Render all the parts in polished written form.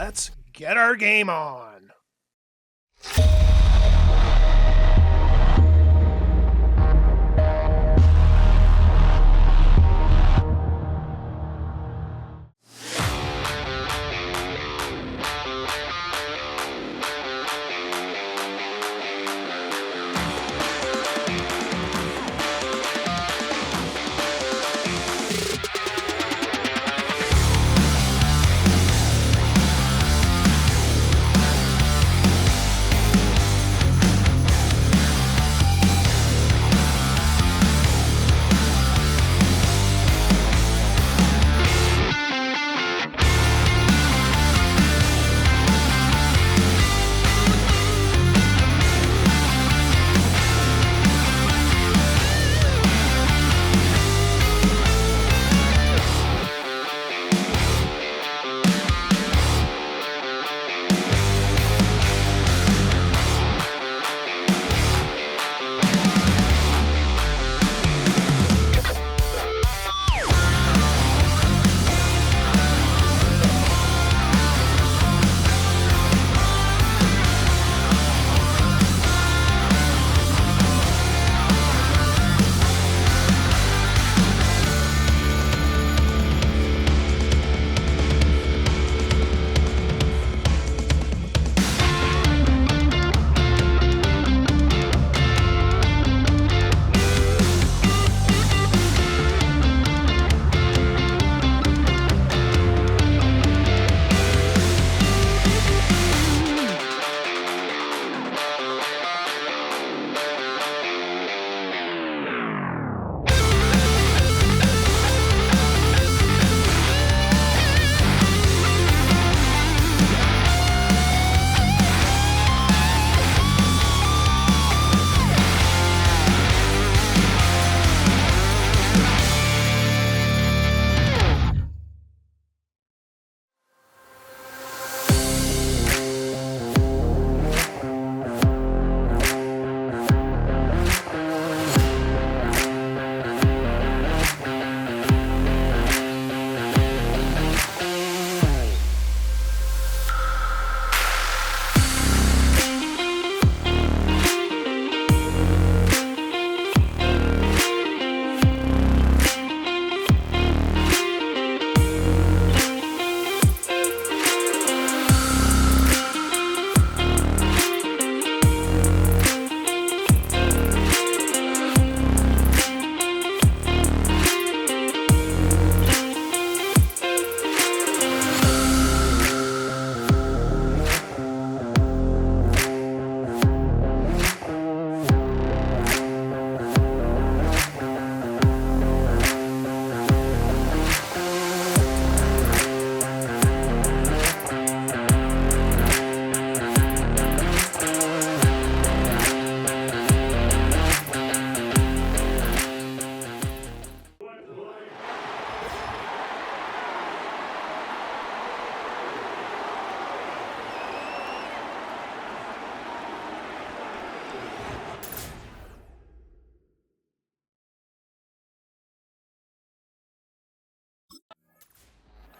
let's get our game on.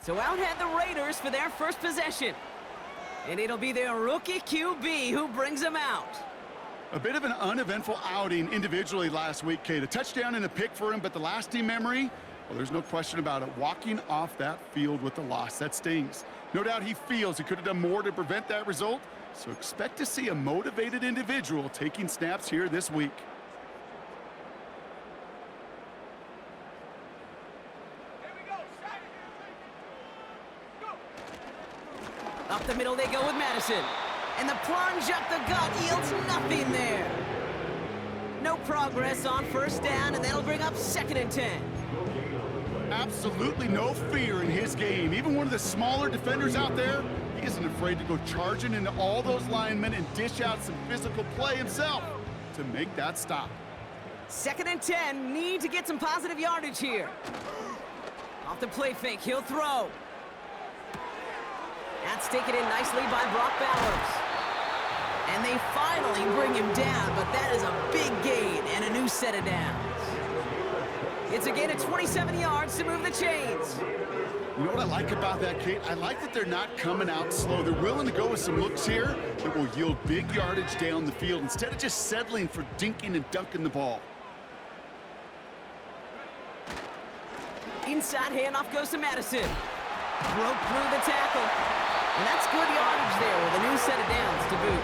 So out head the Raiders for their first possession. And it'll be their rookie QB who brings them out. A bit of an uneventful outing individually last week, Kate. A touchdown and a pick for him, but the lasting memory, well, there's no question about it. Walking off that field with the loss, that stings. No doubt he feels he could have done more to prevent that result, so expect to see a motivated individual taking snaps here this week. Up the middle they go with Madison. And the plunge up the gut yields nothing there. No progress on first down, and that'll bring up 2nd and 10. Absolutely no fear in his game. Even one of the smaller defenders out there, he isn't afraid to go charging into all those linemen and dish out some physical play himself to make that stop. 2nd and 10, need to get some positive yardage here. Off the play fake, he'll throw. That's taken in nicely by Brock Bowers. And they finally bring him down, but that is a big gain and a new set of downs. It's a gain of 27 yards to move the chains. You know what I like about that, Kate? I like that they're not coming out slow. They're willing to go with some looks here that will yield big yardage down the field instead of just settling for dinking and dunking the ball. Inside handoff goes to Madison. Broke through the tackle. And that's good yardage there with a new set of downs to boot.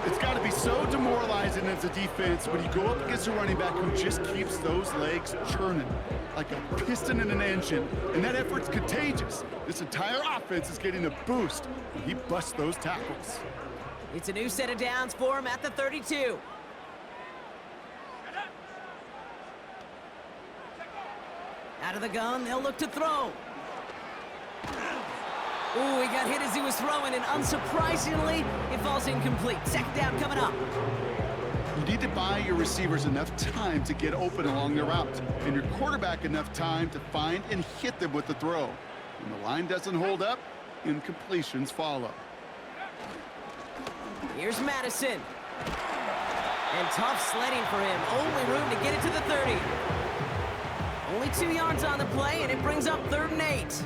It's got to be so demoralizing as a defense when you go up against a running back who just keeps those legs churning like a piston in an engine, and that effort's contagious. This entire offense is getting a boost when he busts those tackles. It's a new set of downs for him at the 32. Out of the gun, they'll look to throw. Ooh, he got hit as he was throwing, and unsurprisingly, it falls incomplete. Second down coming up. You need to buy your receivers enough time to get open along their route, and your quarterback enough time to find and hit them with the throw. When the line doesn't hold up, incompletions follow. Here's Madison. And tough sledding for him. Only room to get it to the 30. Only 2 yards on the play, and it brings up 3rd and 8.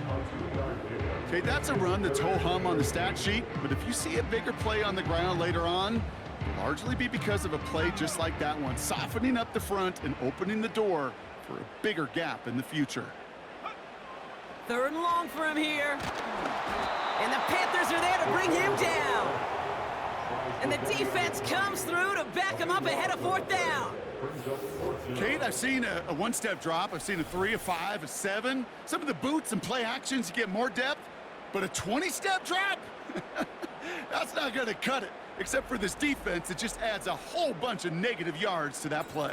Okay, that's a run that's ho-hum on the stat sheet, but if you see a bigger play on the ground later on, it'll largely be because of a play just like that one, softening up the front and opening the door for a bigger gap in the future. 3rd and long for him here. And the Panthers are there to bring him down. And the defense comes through to back him up ahead of 4th down. Kate, I've seen a one-step drop. I've seen a 3, a 5, a 7. Some of the boots and play actions, you get more depth. But a 20-step drop? That's not going to cut it. Except for this defense, it just adds a whole bunch of negative yards to that play.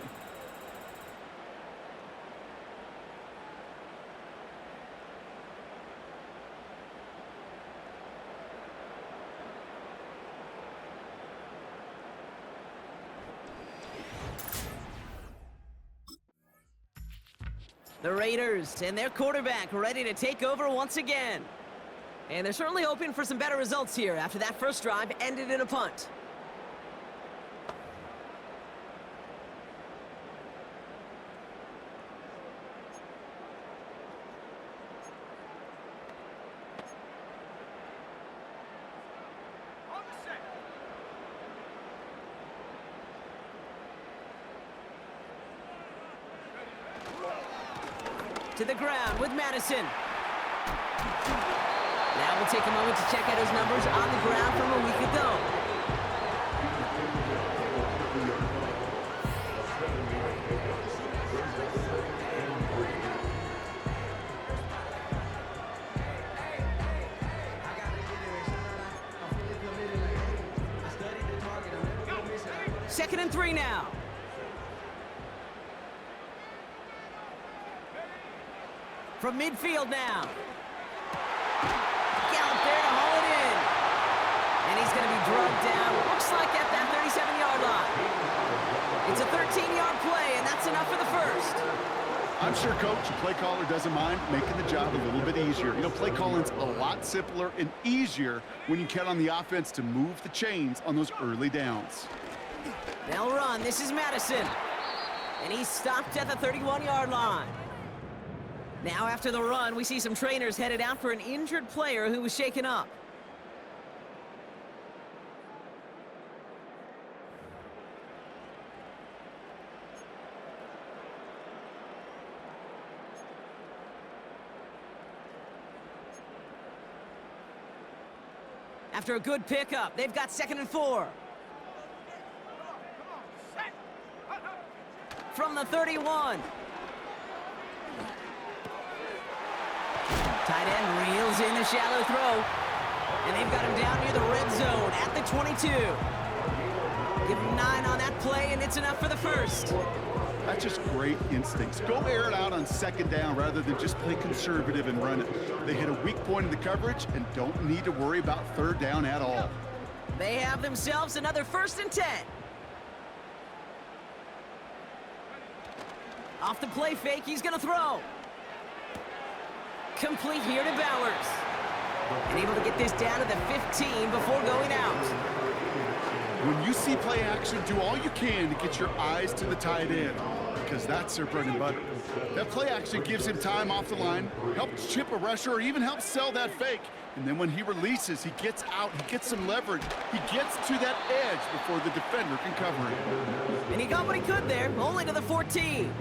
The Raiders and their quarterback ready to take over once again. And they're certainly hoping for some better results here after that first drive ended in a punt. To the ground with Madison. Now we'll take a moment to check out his numbers on the ground from a week ago. Second and 3 now. From midfield now. Gallop there to haul it in. And he's going to be drugged down, looks like at that 37-yard line. It's a 13-yard play, and that's enough for the first. I'm sure coach and play caller doesn't mind making the job a little bit easier. You know, play calling's a lot simpler and easier when you count on the offense to move the chains on those early downs. They'll run. This is Madison. And he's stopped at the 31-yard line. Now after the run, we see some trainers headed out for an injured player who was shaken up. After a good pickup, they've got 2nd and 4. From the 31. Tight end reels in the shallow throw. And they've got him down near the red zone at the 22. Give him 9 on that play, and it's enough for the first. That's just great instincts. Go air it out on 2nd down rather than just play conservative and run it. They hit a weak point in the coverage and don't need to worry about 3rd down at all. They have themselves another 1st and 10. Off the play fake, he's going to throw. Complete here to Bowers. And able to get this down to the 15 before going out. When you see play action, do all you can to get your eyes to the tight end. because that's their bread and butter. That play action gives him time off the line, helps chip a rusher, or even helps sell that fake. And then when he releases, he gets out, he gets some leverage. He gets to that edge before the defender can cover him. And he got what he could there, only to the 14.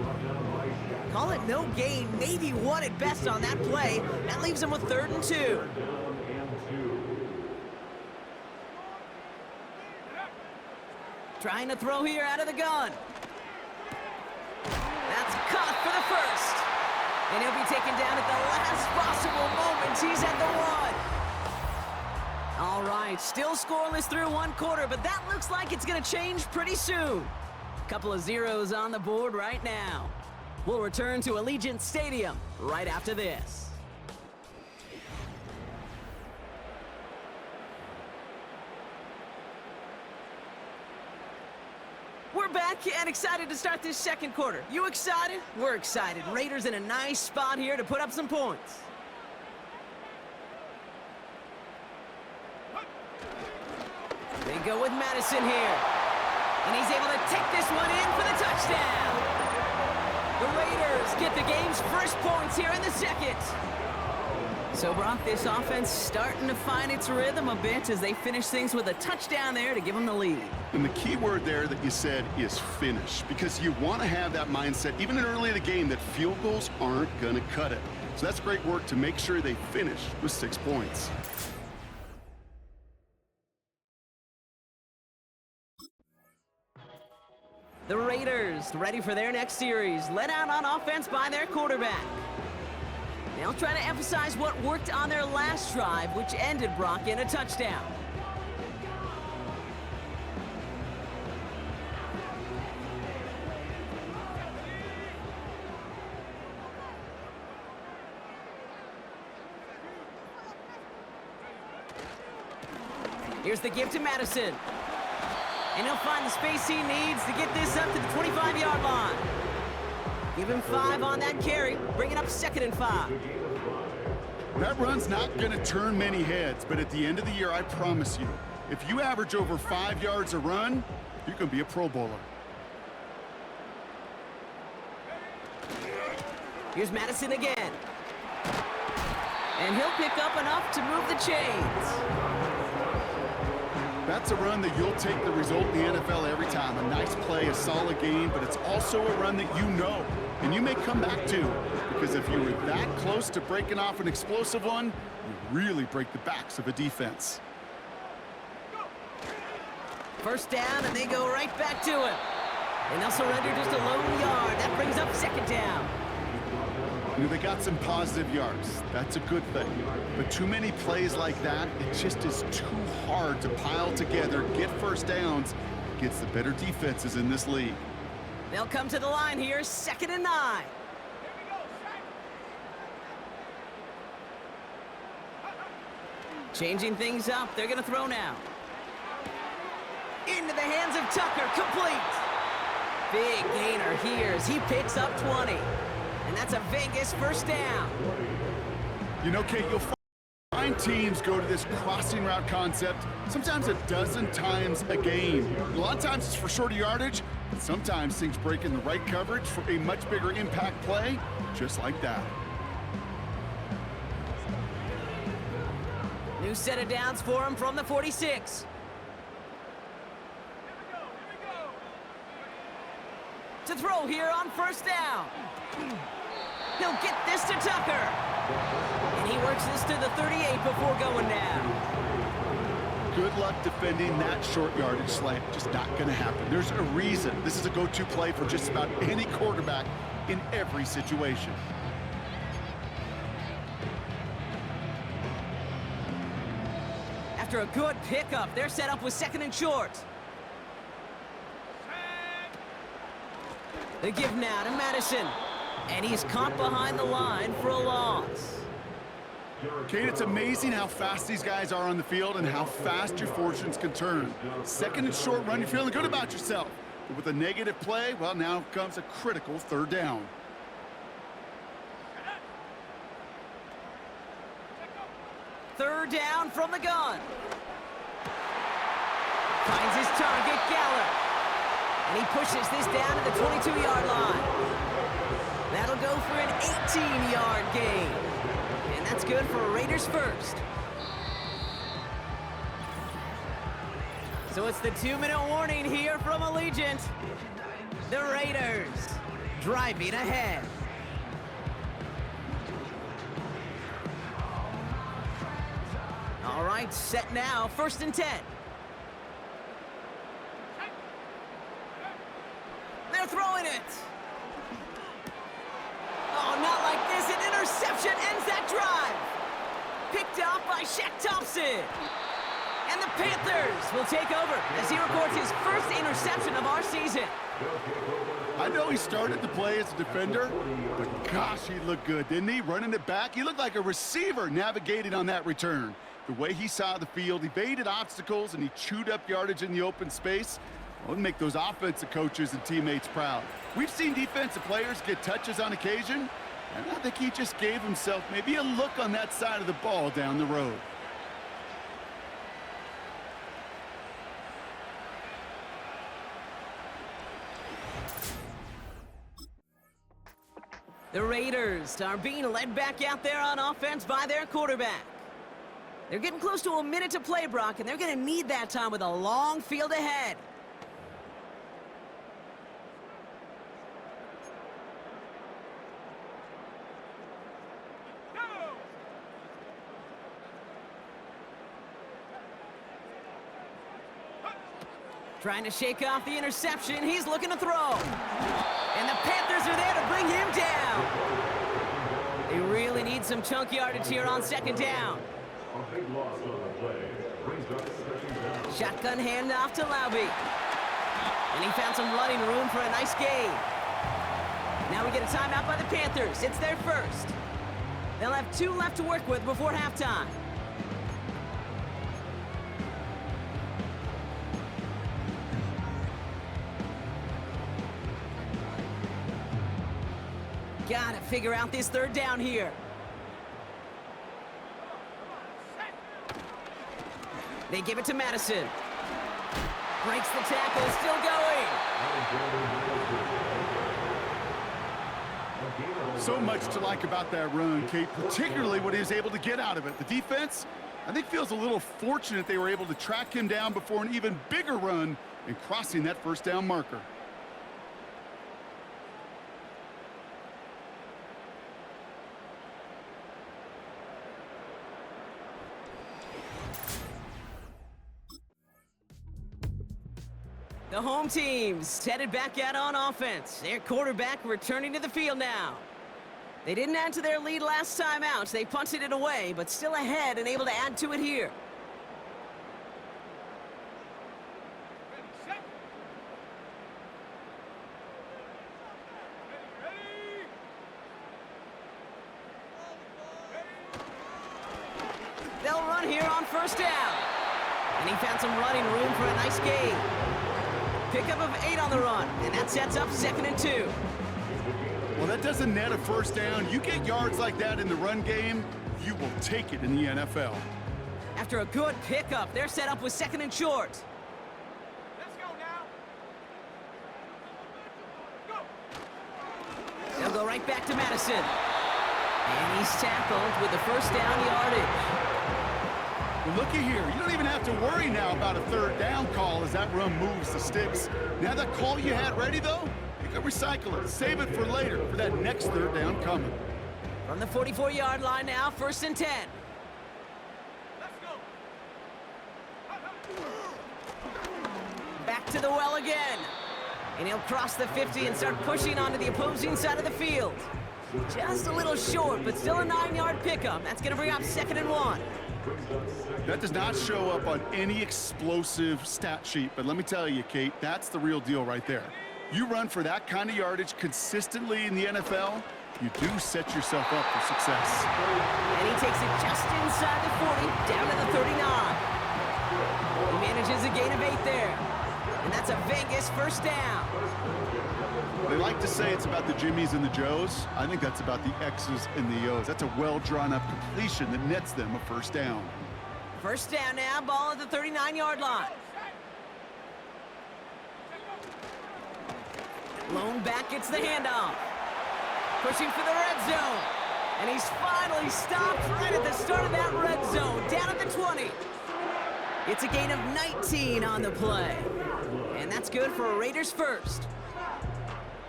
Call it no gain, maybe one at best on that play. That leaves him with 3rd and 2. Trying to throw here out of the gun. That's caught for the first. And he'll be taken down at the last possible moment. He's at the 1. All right, still scoreless through 1 quarter, but that looks like it's going to change pretty soon. Couple of zeros on the board right now. We'll return to Allegiant Stadium right after this. We're back and excited to start this 2nd quarter. You excited? We're excited. Raiders in a nice spot here to put up some points. They go with Madison here. And he's able to take this one in for the touchdown. The Raiders get the game's first points here in the 2nd. So, Brock, this offense starting to find its rhythm a bit as they finish things with a touchdown there to give them the lead. And the key word there that you said is finish, because you want to have that mindset, even early in the game, that field goals aren't going to cut it. So that's great work to make sure they finish with 6 points. The Raiders ready for their next series, led out on offense by their quarterback. They'll try to emphasize what worked on their last drive, which ended, Brock, in a touchdown. Here's the give to Madison. And he'll find the space he needs to get this up to the 25-yard line. Give him 5 on that carry, bring it up 2nd and 5. That run's not going to turn many heads, but at the end of the year, I promise you, if you average over 5 yards a run, you're going to be a Pro Bowler. Here's Madison again. And he'll pick up enough to move the chains. That's a run that you'll take the result in the NFL every time. A nice play, a solid game, but it's also a run that you know, and you may come back to, because if you were that close to breaking off an explosive one, you really break the backs of a defense. First down, and they go right back to him. And they'll surrender just a lone yard. That brings up 2nd down. You know, they got some positive yards. That's a good thing. But too many plays like that, it just is too hard to pile together, get first downs against the better defenses in this league. They'll come to the line here, 2nd and 9. Changing things up, they're going to throw now. Into the hands of Tucker, complete. Big gainer here as he picks up 20. And that's a Vegas first down. You know, Kate, you'll find teams go to this crossing route concept sometimes a dozen times a game. A lot of times it's for shorter yardage, but sometimes things break in the right coverage for a much bigger impact play, just like that. New set of downs for him from the 46. To throw here on first down. He'll get this to Tucker. And he works this to the 38 before going down. Good luck defending that short yardage slant. Just not going to happen. There's a reason. This is a go-to play for just about any quarterback in every situation. After a good pickup, they're set up with 2nd and short. They give now to Madison. And he's caught behind the line for a loss. Kate, it's amazing how fast these guys are on the field and how fast your fortunes can turn. 2nd and short run, you're feeling good about yourself. But with a negative play, well, now comes a critical 3rd down. Third down from the gun. Finds his target, Gallup. And he pushes this down to the 22-yard line. That'll go for an 18-yard gain. And that's good for Raiders first. So it's the 2-minute warning here from Allegiant. The Raiders driving ahead. All right, set now, 1st and 10. They're throwing it. Oh, not like this. An interception ends that drive. Picked up by Shaq Thompson. And the Panthers will take over as he records his first interception of our season. I know he started to play as a defender, but gosh, he looked good, didn't he? Running it back, he looked like a receiver navigating on that return. The way he saw the field, evaded obstacles, and he chewed up yardage in the open space. Well, it'll make those offensive coaches and teammates proud. We've seen defensive players get touches on occasion, and I think he just gave himself maybe a look on that side of the ball down the road. The Raiders are being led back out there on offense by their quarterback. They're getting close to a minute to play, Brock, and they're going to need that time with a long field ahead. Trying to shake off the interception. He's looking to throw. And the Panthers are there to bring him down. They really need some chunk yardage here on 2nd down. Shotgun handoff to Laube. And he found some running room for a nice gain. Now we get a timeout by the Panthers. It's their first. They'll have 2 left to work with before halftime. Gotta figure out this 3rd down here. They give it to Madison. Breaks the tackle, still going. So much to like about that run, Kate, particularly what he was able to get out of it. The defense, I think, feels a little fortunate they were able to track him down before an even bigger run and crossing that 1st down marker. The home team's headed back out on offense. Their quarterback returning to the field now. They didn't add to their lead last time out. They punted it away, but still ahead and able to add to it here. They'll run here on 1st down. And he found some running room for a nice gain. Pickup of 8 on the run, and that sets up 2nd and 2. Well, that doesn't net a 1st down. You get yards like that in the run game, you will take it in the NFL. After a good pickup, they're set up with 2nd and short. Let's go now. Go. They'll go right back to Madison. And he's tackled with the 1st down yardage. Well, looky here. You don't even have to worry now about a 3rd down call as that run moves the sticks. Now that call you had ready, though, you can recycle it. Save it for later for that next 3rd down coming. From the 44-yard line now, 1st and 10. Let's go. Back to the well again. And he'll cross the 50 and start pushing onto the opposing side of the field. Just a little short, but still a 9-yard pickup. That's going to bring up 2nd and 1. That does not show up on any explosive stat sheet, but let me tell you, Kate, that's the real deal right there. You run for that kind of yardage consistently in the NFL, you do set yourself up for success. And he takes it just inside the 40, down to the 39. He manages a gain of 8 there. And that's a Vegas 1st down. They like to say it's about the Jimmies and the Joes. I think that's about the X's and the O's. That's a well-drawn-up completion that nets them a 1st down. 1st down now, ball at the 39-yard line. Lone back gets the handoff. Pushing for the red zone. And he's finally stopped right at the start of that red zone, down at the 20. It's a gain of 19 on the play. And that's good for a Raiders first.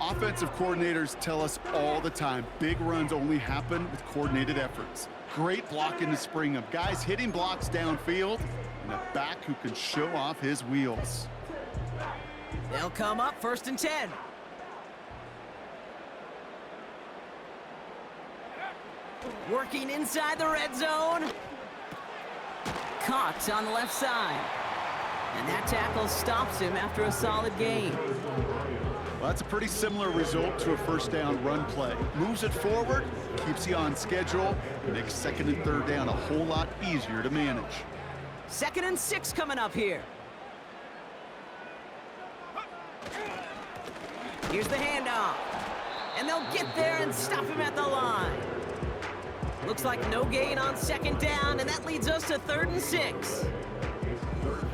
Offensive coordinators tell us all the time, big runs only happen with coordinated efforts. Great blocking to spring them. Guys hitting blocks downfield, and a back who can show off his wheels. They'll come up 1st and 10. Working inside the red zone. Caught on the left side. And that tackle stops him after a solid gain. Well, that's a pretty similar result to a first down run play. Moves it forward, keeps you on schedule, makes 2nd and 3rd down a whole lot easier to manage. 2nd and 6 coming up here. Here's the handoff. And they'll get there and stop him at the line. Looks like no gain on 2nd down, and that leads us to 3rd and 6.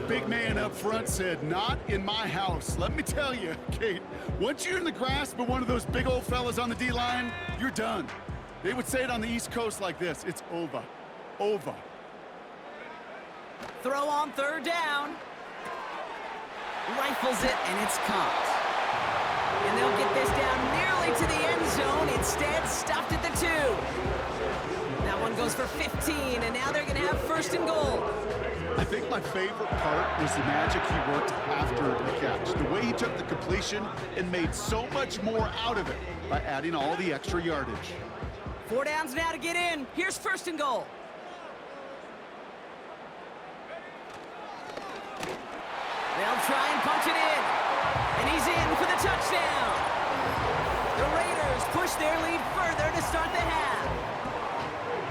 Big man up front said, not in my house. Let me tell you, Kate, once you're in the grasp of one of those big old fellas on the D-line, you're done. They would say it on the East Coast like this, it's over. Over. Throw on 3rd down. Rifles it, and it's caught. And they'll get this down nearly to the end zone. Instead, stopped at the 2. That one goes for 15, and now they're going to have 1st and goal. I think my favorite part was the magic he worked after the catch. The way he took the completion and made so much more out of it by adding all the extra yardage. 4 downs now to get in. Here's 1st and goal. They'll try and punch it in. And he's in for the touchdown. The Raiders push their lead further to start the half.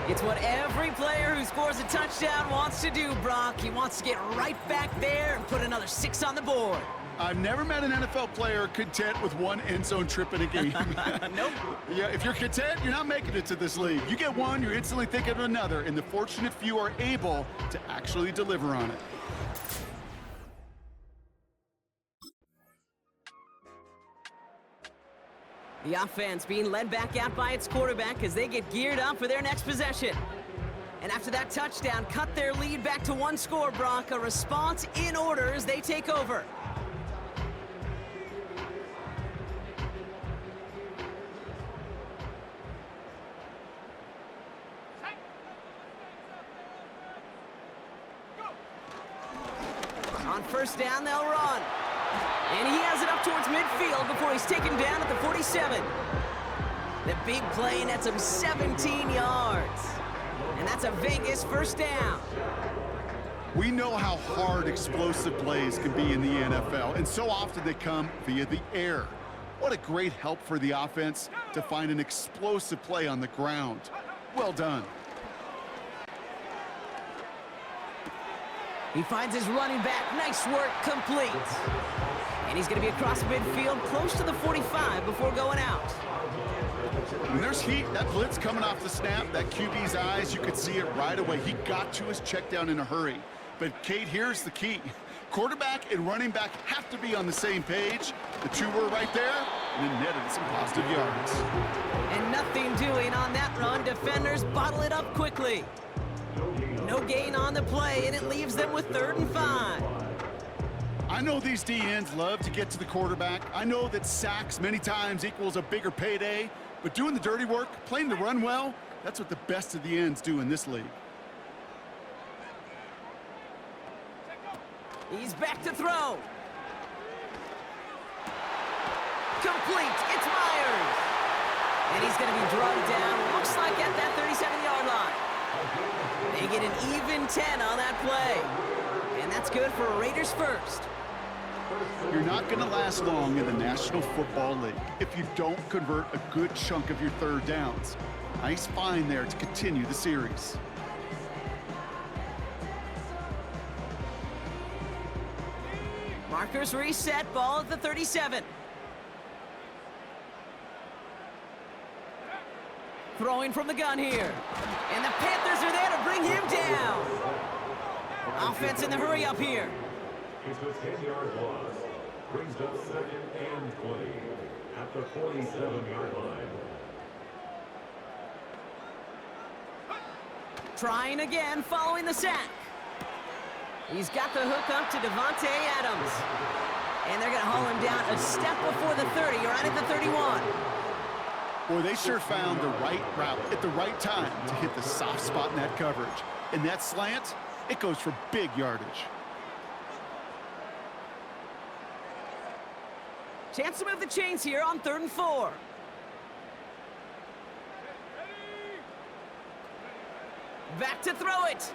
It's what every player who scores a touchdown wants to do, Brock. He wants to get right back there and put another 6 on the board. I've never met an NFL player content with one end zone trip in a game. Nope. Yeah, if you're content, you're not making it to this league. You get one, you're instantly thinking of another, and the fortunate few are able to actually deliver on it. The offense being led back out by its quarterback as they get geared up for their next possession. And after that touchdown, cut their lead back to 1 score, Brock. A response in order as they take over. On 1st down, they'll run. And he has it up towards midfield before he's taken down at the 47. The big play nets him 17 yards. And that's a Vegas 1st down. We know how hard explosive plays can be in the NFL, and so often they come via the air. What a great help for the offense to find an explosive play on the ground. Well done. He finds his running back. Nice work, complete. And he's going to be across midfield, close to the 45 before going out. When there's heat, that blitz coming off the snap, that QB's eyes, you could see it right away. He got to his check down in a hurry. But, Kate, here's the key. Quarterback and running back have to be on the same page. The two were right there, and it netted some positive yards. And nothing doing on that run. Defenders bottle it up quickly. No gain on the play, and it leaves them with 3rd and 5. I know these DNs love to get to the quarterback. I know that sacks many times equals a bigger payday, but doing the dirty work, playing the run well, that's what the best of the ends do in this league. He's back to throw. Complete. It's Myers. And he's going to be drugged down, looks like at that 37-yard line. They get an even 10 on that play. And that's good for Raiders first. You're not going to last long in the National Football League if you don't convert a good chunk of your 3rd downs. Nice find there to continue the series. Markers reset, ball at the 37. Throwing from the gun here. And the Panthers are there to bring him down. Offense in the hurry up here. It's a 10-yard loss. Brings up 2nd and 20. at the 47-yard line. Trying again following the sack. He's got the hook up to Devontae Adams. And they're going to haul him down a step before the 30, right at the 31. Boy, they sure found the right route at the right time to hit the soft spot in that coverage. And that slant, it goes for big yardage. Chance to move the chains here on 3rd and 4. Back to throw it.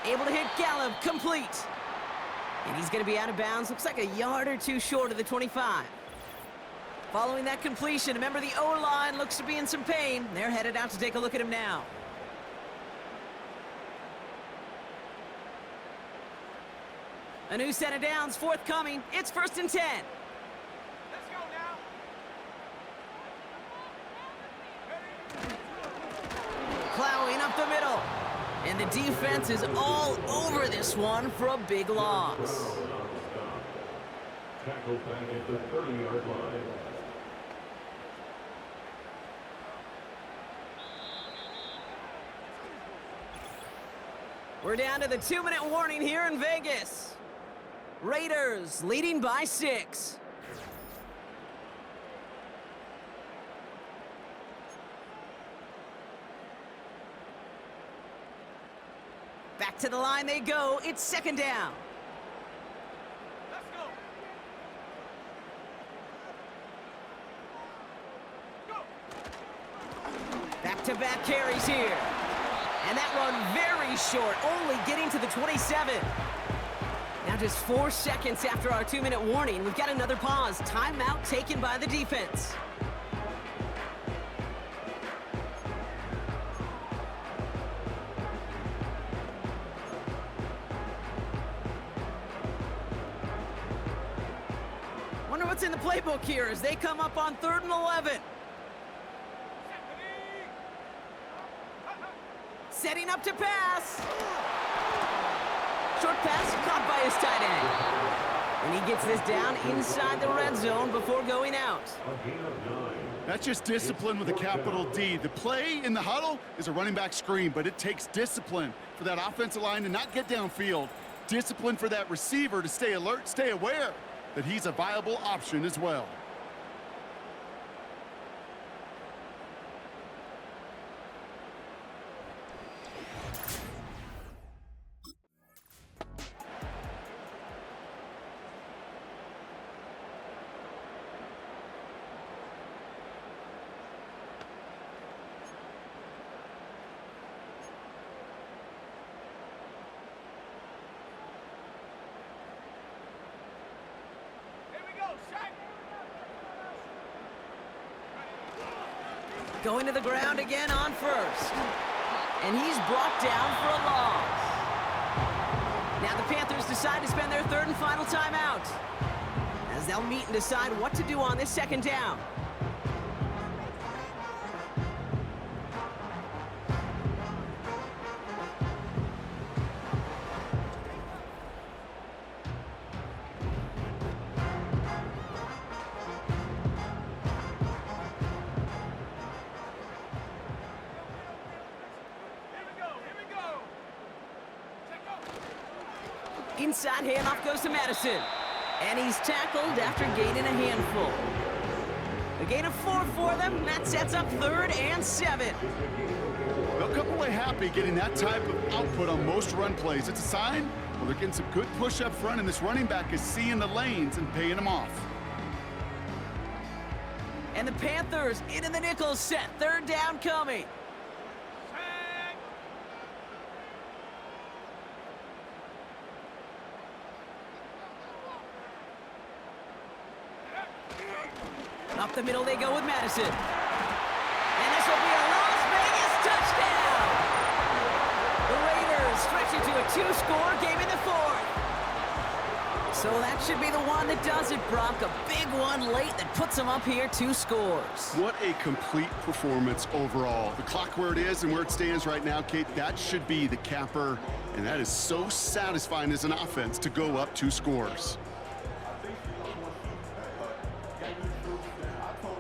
Able to hit Gallup, complete. And he's going to be out of bounds. Looks like a yard or two short of the 25. Following that completion, a member of the O-line looks to be in some pain. They're headed out to take a look at him now. A new set of downs forthcoming. It's 1st and 10. Let's go now. Plowing up the middle. And the defense is all over this one for a big loss. Tackle back at the 30-yard line. We're down to the 2-minute warning here in Vegas. Raiders leading by 6. Back to the line they go. It's 2nd down. Let's go. Go. Back-to-back carries here. And that run very short, only getting to the 27. Now just 4 seconds after our 2-minute warning, we've got another pause. Timeout taken by the defense. Wonder what's in the playbook here as they come up on 3rd and 11. Setting up to pass. Short pass caught by his tight end. And he gets this down inside the red zone before going out. That's just discipline with a capital D. The play in the huddle is a running back screen, but it takes discipline for that offensive line to not get downfield. Discipline for that receiver to stay alert, stay aware that he's a viable option as well. Going to the ground again on 1st. And he's brought down for a loss. Now the Panthers decide to spend their 3rd and final timeout, as they'll meet and decide what to do on this 2nd down. Inside handoff goes to Madison. And he's tackled after gaining a handful. A gain of 4 for them. That sets up 3rd and 7. They'll come away happy getting that type of output on most run plays. It's a sign, well, they're getting some good push up front, and this running back is seeing the lanes and paying them off. And the Panthers into the nickel set. 3rd down coming. Up the middle they go with Madison. And this will be a Las Vegas touchdown! The Raiders stretch it to a 2-score game in the 4th. So that should be the one that does it, Brock. A big one late that puts them up here 2 scores. What a complete performance overall. The clock where it is and where it stands right now, Kate, that should be the capper. And that is so satisfying as an offense to go up 2 scores.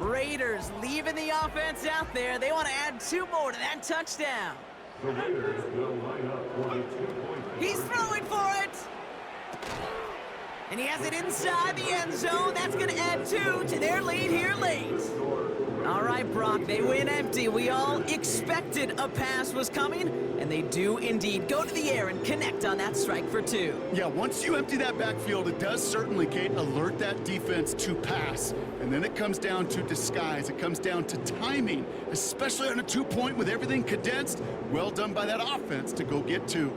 Raiders leaving the offense out there. They want to add 2 more to that touchdown. The Raiders will line up for the 2-point. He's throwing for it. And he has it inside the end zone. That's going to add 2 to their lead here late. All right, Brock, they win empty. We all expected a pass was coming, and they do indeed go to the air and connect on that strike for 2. Yeah, once you empty that backfield, it does certainly, Kate, alert that defense to pass. And then it comes down to disguise. It comes down to timing, especially on a 2-point with everything condensed. Well done by that offense to go get 2.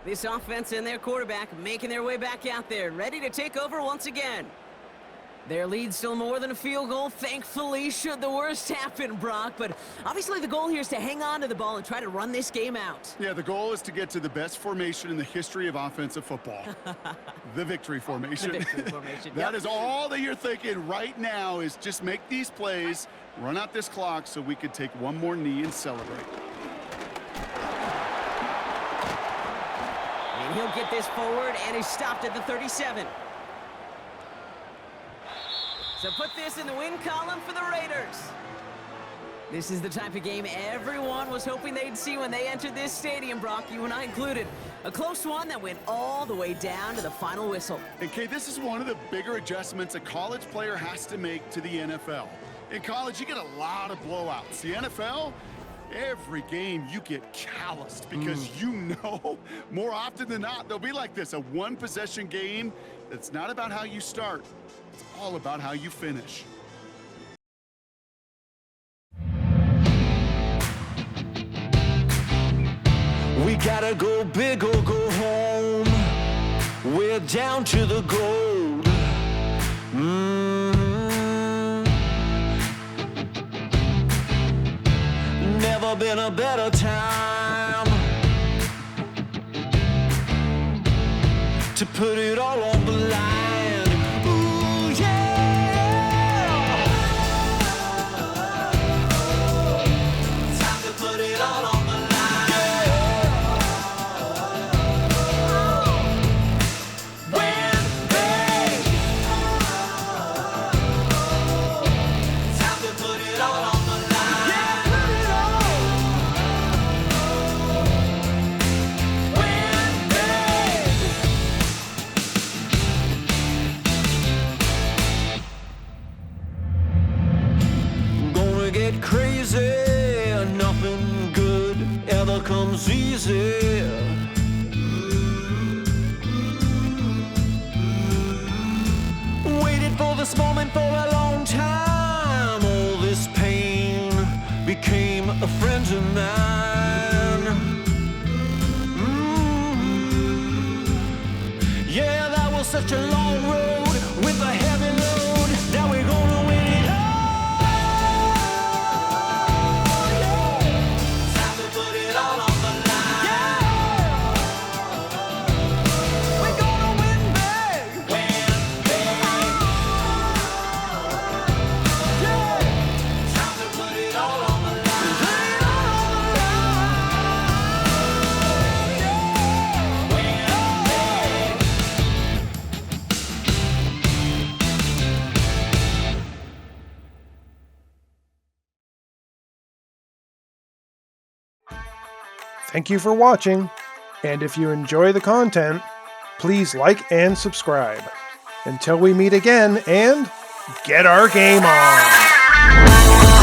This offense and their quarterback making their way back out there, ready to take over once again. Their lead still more than a field goal, thankfully, should the worst happen, Brock. But obviously the goal here is to hang on to the ball and try to run this game out. Yeah, the goal is to get to the best formation in the history of offensive football. The victory formation. The victory formation, That yep. is all that you're thinking right now, is just make these plays, run out this clock so we could take one more knee and celebrate. And he'll get this forward, and he's stopped at the 37. So put this in the win column for the Raiders. This is the type of game everyone was hoping they'd see when they entered this stadium, Brock, you and I included. A close one that went all the way down to the final whistle. And Kate, this is one of the bigger adjustments a college player has to make to the NFL. In college, you get a lot of blowouts. The NFL, every game you get calloused because you know more often than not they'll be like this, a one-possession game that's not about how you start. It's all about how you finish. We gotta go big or go home. We're down to the gold. Never been a better time to put it all on the line. Ooh, yeah. Time to put it all on the line. Win big. Time to put it all on the line. Yeah, put it all. Win big. Gonna get crazy, nothing good ever comes easy. Waited for this moment for a long time. All this pain became a friend of mine. Yeah, that was such a long road with a heavy load. Now we're gonna win it all. Time to put it all on the line. We're gonna win big. Win big. Time to put it all on the line. Put it all on the line. Win big. Thank you for watching, and if you enjoy the content, please like and subscribe. Until we meet again, and get our game on!